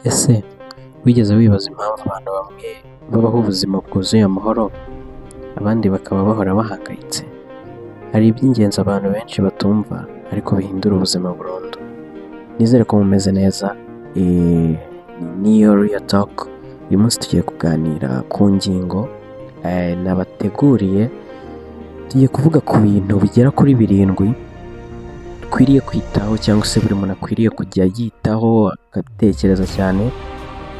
Ese wigeze wibaza impamvu abantu bamwe babaho ubuzima bwuzuye amahoro, abandi bakaba bahora bahangayitse? Hari iby'ingenzi abantu benshi batumva ariko bihindura ubuzima burundu. Nizere ko mumeze neza. Niyo Real Talk. Uyu munsi tugiye kuganira ku ngingo nabateguriye. Tugiye kuvuga ku bintu bigera kuri 7 dukwiriye kwitaho, cyangwa se buri muntu akwiriye kujya yitaho agatekereza cyane.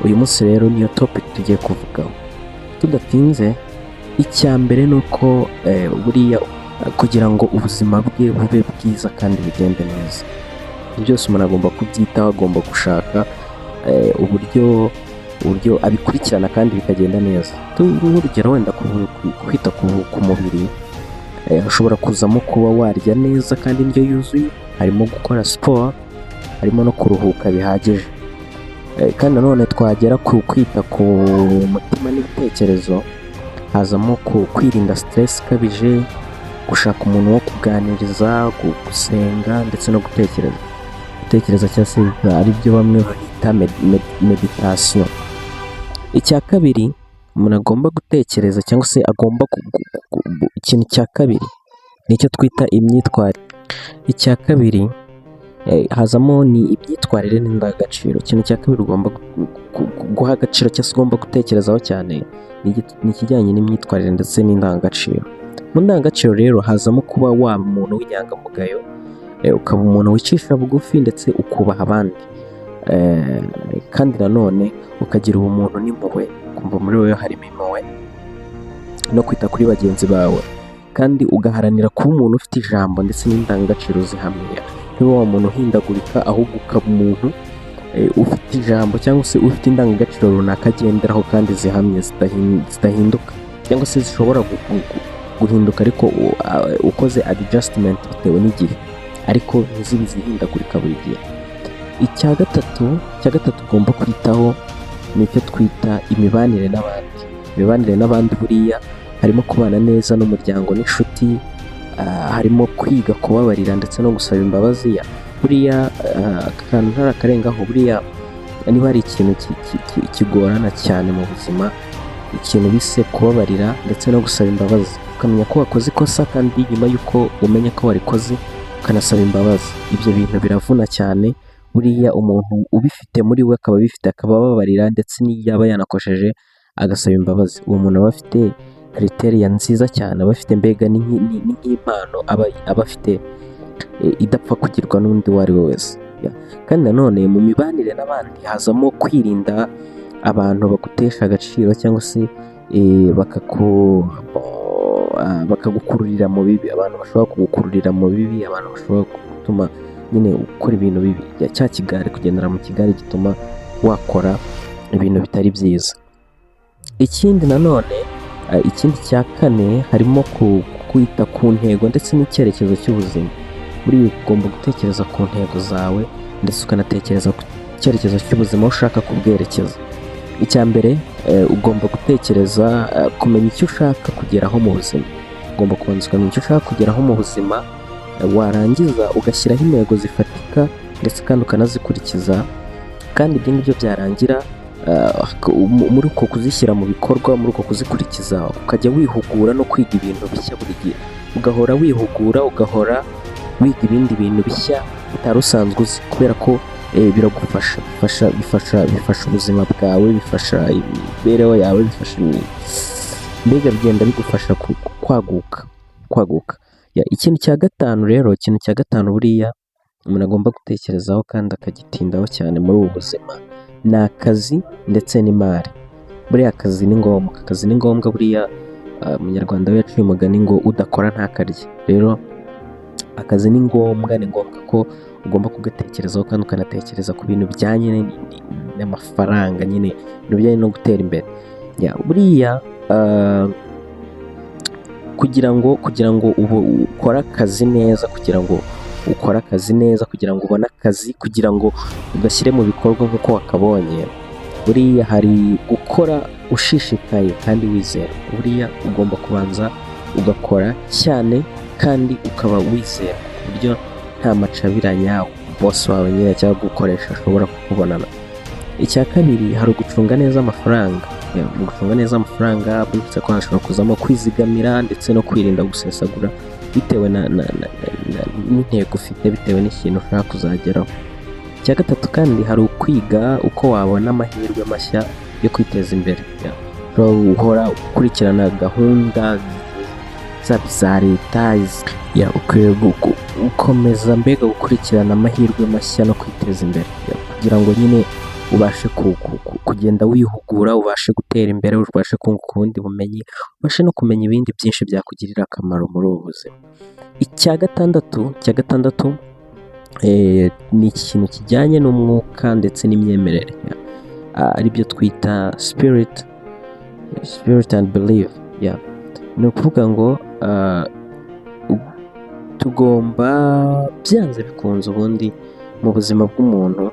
Uyu munsi rero niyo topic tugiye kuvugaho. Tudatinze, icya mbere ni uko buriya kugira ngo ubuzima bwe bube bwiza kandi bigende neza, byose umuntu agomba kubyitaho, agomba gushaka uburyo abikurikirana kandi bikagenda neza. Nk'urugero wenda kwita ku mubiri, hashobora kuzamo kuba warya neza kandi indyo yuzuye, harimo gukora siporo, harimo no kuruhuka bihagije. Kandi nanone twagera ku kwita ku mutima n'ibitekerezo, hazamo kwirinda stress ikabije, gushaka umuntu wo kuganiriza, gusenga ndetse no gutekereza cyangwa se ari byo bamwe bita meditation. Icya kabiri umuntu agomba gutekereza, cyangwa se agomba ikintu cya kabiri nicyo twita imyitwarire. Icya kabiri hazamo ni imyitwarire n'indangagaciro. Ikintu cya kabiri ugomba guha agaciro cyangwa se ugomba gutekerezaho cyane ni ikijyanye n'imyitwarire ndetse n'indangagaciro. Mu ndangagaciro rero hazamo kuba waba umuntu w'inyangamugayo, ukaba umuntu wicisha bugufi ndetse ukubaha abandi, kandi nanone ukagira ubumuntu n'impuhwe, kumva muri wowe harimo impuhwe no kwita kuri bagenzi bawe, kandi ugaharanira kuba umuntu ufite ijambo ndetse n'indangagaciro zihamye. Niba wa muntu uhindagurika, ahubwo ukaba umuntu ufite ijambo cyangwa se ufite indangagaciro runaka agenderaho kandi zihamye zidahinduka, cyangwa se zishobora guhinduka ariko ukoze adjustment bitewe n'igihe, ariko ntizibe zihindagurika buri gihe. Icya gatatu ugomba kwitaho ni icyo twita imibanire n'abandi. Imibanire n'abandi buriya harimo kubana neza n'umuryango n'inshuti, harimo kwiga kubabarira ndetse no gusaba imbabazi. Buriya akantu ntarakarengaho, buriya niba hari ikintu kigorana cyane mu buzima, ikintu bise kubabarira ndetse no gusaba imbabazi, ukamenya ko wakoze ikosa kandi nyuma y'uko umenya ko warikoze ukanasaba imbabazi. Ibyo bintu biravuna cyane. Buriya umuntu ubifite muri we akaba abifite, akaba ababarira ndetse n'iyaba yanakosheje agasaba imbabazi, uwo muntu aba afite kriteriya nziza cyane, aba afite mbega ni nk'impano aba afite idapfa kugirwa n'undi uwo ari we wese. Kandi nanone mu mibanire n'abandi hazamo kwirinda abantu bagutesha agaciro, cyangwa se bakagukururira mu bibi. Abantu bashobora kugukururira mu bibi, abantu bashobora gutuma nyine ukora ibintu bibi, cya kigare, kugendera mu kigare gituma wakora ibintu bitari byiza. Ikindi nanone, ikindi cya kane harimo kwita ku ntego ndetse n'icyerekezo cy'ubuzima. Buriya ugomba gutekereza ku ntego zawe ndetse ukanatekereza ku cyerekezo cy'ubuzima aho ushaka kubwerekeza. Icya mbere ugomba gutekereza kumenya icyo ushaka kugeraho mu buzima. Ugomba kubanza ukamenya icyo ushaka kugeraho mu buzima, warangiza ugashyiraho intego zifatika ndetse kandi ukanazikurikiza. Kandi ibyo ngibyo byarangira, muri uko kuzishyira mu bikorwa, muri uko kuzikurikiza, ukajya wihugura no kwiga ibintu bishya buri gihe. Ugahora wihugura, ugahora wiga ibindi bintu bishya utari usanzwe uzi, kubera ko biragufasha, bifasha ubuzima bwawe, bifasha imibereho yawe, mbega bigenda bigufasha kwaguka. Ikintu cya gatanu buriya umuntu agomba gutekerezaho kandi akagitindaho cyane muri ubu buzima ni akazi ndetse n'imari. Buriya akazi ni ngombwa. Buriya umunyarwanda we yaciye umugani ngo udakora ntakarye. Rero akazi ni ngombwa ko ugomba kugatekerezaho kandi ukanatekereza ku bintu bijyanye n'amafaranga, nyine ibintu bijyanye no gutera imbere. Buriya kugira ngo ukore akazi neza, kugira ngo ubone akazi, kugira ngo ugashyire mu bikorwa nk'uko wakabonye, buriya hari gukora ushishikaye kandi wizera. Buriya ugomba kubanza ugakora cyane kandi ukaba wizera, ku buryo nta macabiranya boss wawe nyine cyangwa gukoresha ashobora kukubonana. icya kabiri hari ugucunga neza amafaranga. Mu gucunga neza amafaranga bibutse ko hashobora kuzamo kwizigamira ndetse no kwirinda gusesagura bitewe n'intego ufite, bitewe n'ikintu ushaka kuzageraho. Icya gatatu kandi hari ukwiga uko wabona amahirwe mashya yo kwiteza imbere. Uhora ukurikirana gahunda zaba iza leta, ukwiye gukomeza mbega gukurikirana amahirwe mashya no kwiteza imbere kugira ngo nyine ubashe kugenda wihugura, ubashe gutera imbere, ubashe kunguka ubundi bumenyi, ubashe no kumenya ibindi byinshi byakugirira akamaro muri ubu buzima. Icya gatandatu ni ikintu kijyanye n'umwuka ndetse n'imyemerere, aribyo twita spirit and belief. Ni ukuvuga ngo tugomba byanze bikunze ubundi mu buzima bw'umuntu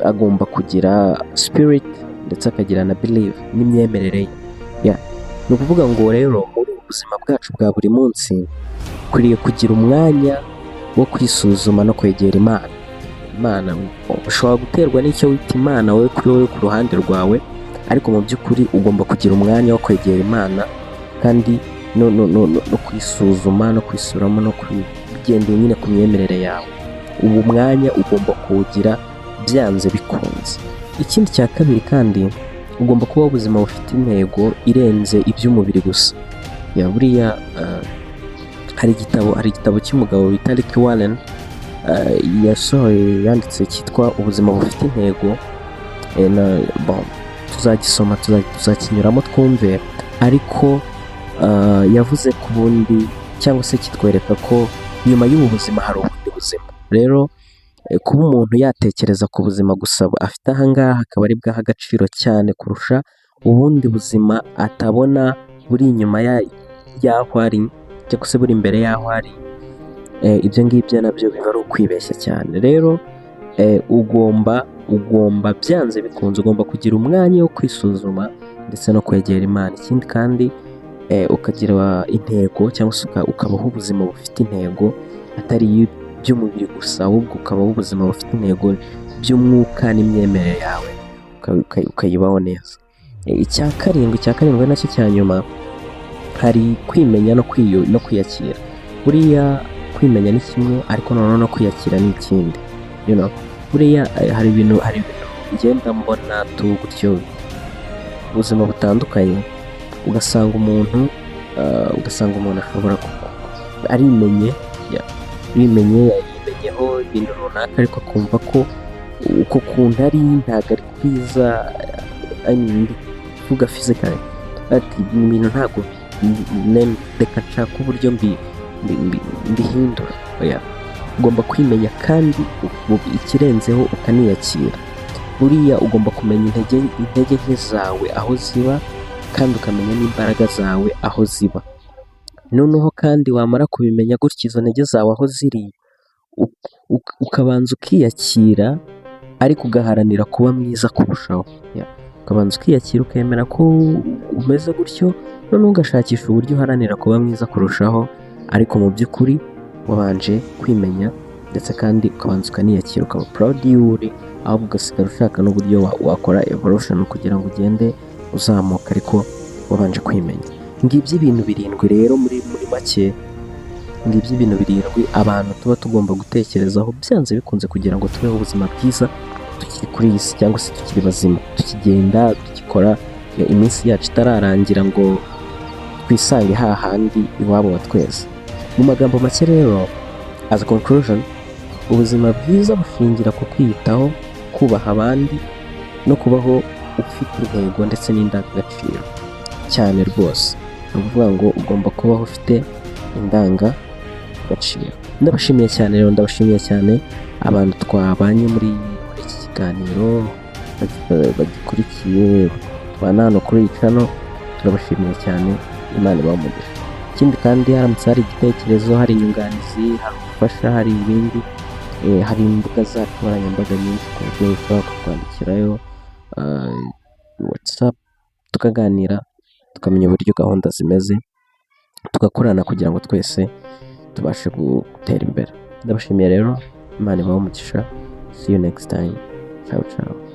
agomba kugira spirit ndetse akagira na belief n'imyemerere ye. Ni ukuvuga ngo rero muri ubu buzima bwacu bwa buri munsi ukwiriye kugira umwanya wo kwisuzuma no kwegera Imana. Ushobora guterwa n'icyo wita Imana wowe kuri wowe ku ruhande rwawe, ariko mu by'ukuri ugomba kugira umwanya wo kwegera Imana kandi no kwisuzuma no kwisuramo no kugendera nyine ku myemerere yawe. Ubu mwanya ugomba kuwugira byanze bikunze. Ikindi cya kabiri kandi ugomba kuba ubuzima bufite intego irenze iby'umubiri gusa. Buriya hari igitabo cy'umugabo bita Rick Warren yasohoye yanditse cyitwa ubuzima bufite intego. Tuzagisoma tuzakinyuramo twumve, ariko yavuze ku bundi cyangwa se kitwereka ko nyuma y'ubu buzima hari ubundi buzima. Rero kuba umuntu yatekereza ku buzima gusa afite ahangaha akaba ari bwaha agaciro cyane kurusha ubundi buzima atabona buri inyuma y'aho ari cyangwa se buri imbere y'aho ari, ibyo ngibyo nabyo biba ari ukwibeshya cyane. Rero ugomba byanze bikunze ugomba kugira umwanya wo kwisuzuma ndetse no kwegera Imana. Ikindi kandi ukagira intego cyangwa se ukabaho ubuzima bufite intego atari iby'umubiri gusa, ahubwo ukabaho ubuzima bufite intego by'umwuka n'imyemerere yawe ukayibaho neza. Icya karindwi nacyo cya nyuma hari kwimenya no kwiyakira. Buriya kwimenya ni kimwe, ariko noneho no kwiyakira ni ikindi. Buriya hari ibintu ngenda mbona gutyo ubuzima butandukanye, ugasanga umuntu ashobora yimenyeho ibintu runaka, ariko akumva ko uko kuntu ari ntabwo ari kwiza, mvuga physically, ati ibintu ntabwo reka nshaka uburyo mbihindura. Ugomba kwimenya kandi ikirenzeho ukaniyakira. Buriya ugomba kumenya intege nke zawe aho ziba kandi ukamenya n'imbaraga zawe aho ziba. Noneho kandi wamara kubimenya gutya izo ntege zawe aho ziri, ukabanza ukiyakira, ariko ugaharanira kuba mwiza kurushaho. Ukabanza ukiyakira ukemera ko umeze gutyo, noneho ugashakisha uburyo uharanira kuba mwiza kurushaho, ariko mu by'ukuri wabanje kwimenya ndetse kandi ukabanza ukaniyakira, ukaba proud y'uwo uri, ahubwo ugasigara ushaka n'uburyo wakora evolution kugira ngo ugende uzamuka, ariko wabanje kwimenya. Ngibyo ibintu birindwi rero muri make, ngibyo ibintu birindwi abantu tuba tugomba gutekerezaho byanze bikunze kugira ngo tubeho ubuzima bwiza tukiri kuri iyi si, cyangwa se tukiri bazima, tukigenda tukikora, iminsi yacu itararangira ngo twisange hahandi iwabo wa twese. Mu magambo make rero, as a conclusion, ubuzima bwiza bushingira ku kwiyitaho, kubaha abandi no kubaho ufite intego ndetse n'indangagaciro cyane rwose. Ni ukuvuga ngo ugomba kubaho ufite indangagaciro. Ndabashimiye cyane abantu twabanye muri iki kiganiro, bagikurikiye, tubana hano kuri iyi channel, turabashimiye cyane. Imana ibahe umugisha. Ikindi kandi haramutse hari igitekerezo, hari inyunganizi, hari ubufasha, hari ibindi, hari imbuga zacu nkoranyambaga nyinshi ku buryo ushobora kutwandikirayo WhatsApp, tukaganira tukamenya uburyo gahunda zimeze, tugakorana kugira ngo twese tubashe gutera imbere. Ndabashimiye rero, Imana ibahe umugisha. See you next time. Ciao ciao.